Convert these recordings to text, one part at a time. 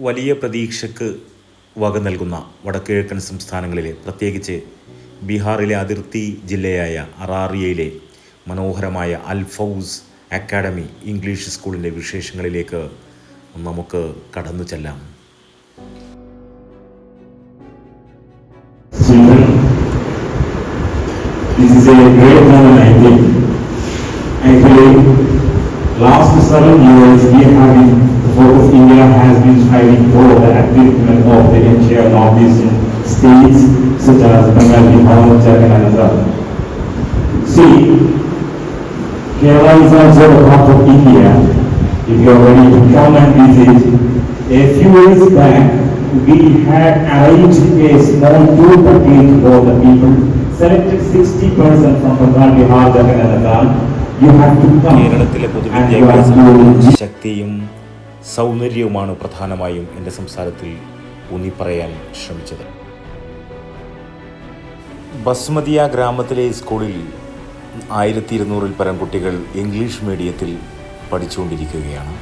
വലിയ പ്രതീക്ഷയ്ക്ക് വക നൽകുന്ന വടക്കുകിഴക്കൻ സംസ്ഥാനങ്ങളിലെ, പ്രത്യേകിച്ച് ബീഹാറിലെ അതിർത്തി ജില്ലയായ അറാറിയയിലെ മനോഹരമായ അൽഫൗസ് അക്കാഡമി ഇംഗ്ലീഷ് സ്കൂളിൻ്റെ വിശേഷങ്ങളിലേക്ക് നമുക്ക് കടന്നു ചെല്ലാം. This is a great moment, I think. Actually, last 7 years we have been, the Focus India has been striving for the upliftment of the entire northeastern states such as Bengal, Bihar, Jharkhand and Assam. See, Kerala is also a part of India. If you are ready to come and visit, a few years back we had arranged a small tour package for the people. Selected 60% from Bengal, Bihar, Jharkhand and Assam. You have to come. കേരളത്തിലെ പൊതുവിദ്യാഭ്യാസ ശക്തിയും സൗന്ദര്യവുമാണ് പ്രധാനമായും എൻ്റെ സംസാരത്തിൽ ഊന്നിപ്പറയാൻ ശ്രമിച്ചത്. ബസ്മതിയ ഗ്രാമത്തിലെ സ്കൂളിൽ 1200-ൽ പരം കുട്ടികൾ ഇംഗ്ലീഷ് മീഡിയത്തിൽ പഠിച്ചുകൊണ്ടിരിക്കുകയാണ്.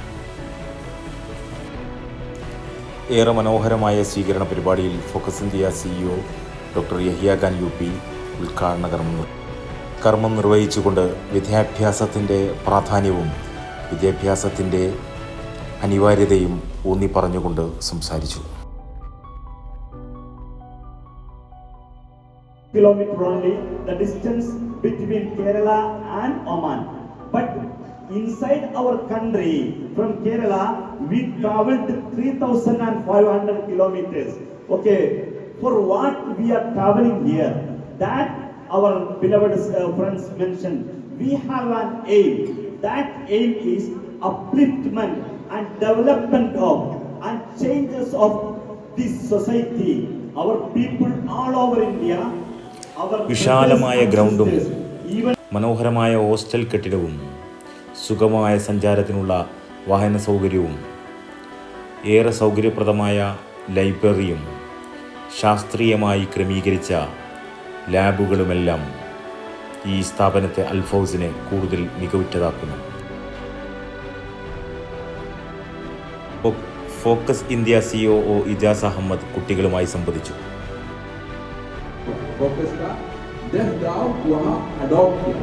ഏറെ മനോഹരമായ സ്വീകരണ പരിപാടിയിൽ focus India CEO doctor Yahya Khan UP ഉദ്ഘാടന കർമ്മം നിർവഹിച്ചുകൊണ്ട് വിദ്യാഭ്യാസത്തിൻ്റെ പ്രാധാന്യവും വിദ്യാഭ്യാസത്തിൻ്റെ അനിവാര്യതയും ഊന്നി പറഞ്ഞുകൊണ്ട് സംസാരിച്ചു. Kilometer only the distance between Kerala and Oman, but inside our country from Kerala we traveled 3,500 kilometers. Okay, for what we are traveling here, that our beloved friends mentioned, we have an aim. That aim is upliftment and development of and changes of this society. Our people all over India. വിശാലമായ ഗ്രൗണ്ടും മനോഹരമായ hostel കെട്ടിടവും സുഗമമായ സഞ്ചാരത്തിനുള്ള വാഹന സൗകര്യവും ഏറെ സൗകര്യപ്രദമായ ലൈബ്രറിയും ശാസ്ത്രീയമായി ക്രമീകരിച്ച ലാബുകളുമെല്ലാം ഈ സ്ഥാപനത്തെ അൽഫൗസിനെ കൂടുതൽ മികവുറ്റതാക്കുന്നു. Focus India COO Ijaz Ahmed കുട്ടികളുമായി സംവദിച്ചു. फोकस का 10 गांव वहाँ अडॉप्ट किया.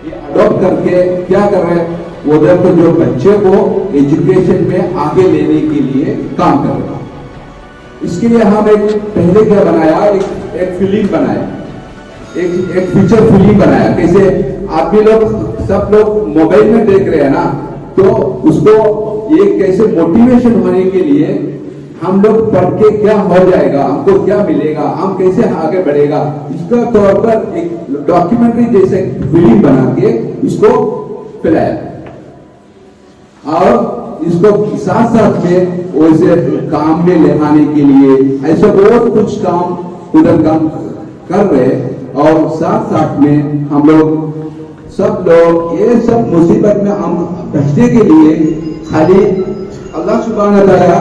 ये अडॉप्ट करके क्या कर रहे हैं, उधर तो जो बच्चे को एजुकेशन में आगे लेने के लिए काम कर रहे हैं. इसके लिए हम एक पहले क्या बनाया, एक फिल्म बनाया, एक फीचर फिल्म बनाया. कैसे आप भी लोग सब लोग मोबाइल में देख रहे हैं ना, तो उसको ये कैसे मोटिवेशन होने के लिए हम लोग पढ़ के क्या हो जाएगा, हमको क्या मिलेगा, हम कैसे आगे बढ़ेगा, इसका तौर पर एक डॉक्यूमेंट्री जैसे फिल्म बना के इसको फैलाया. और इसको साथ साथ में वैसे काम में लेने के लिए ऐसा बहुत कुछ काम उधर काम कर रहे. और साथ साथ में हम लोग सब लोग ये सब मुसीबत में हम बचने के लिए खाली अल्लाह सुब्हानहू व तआला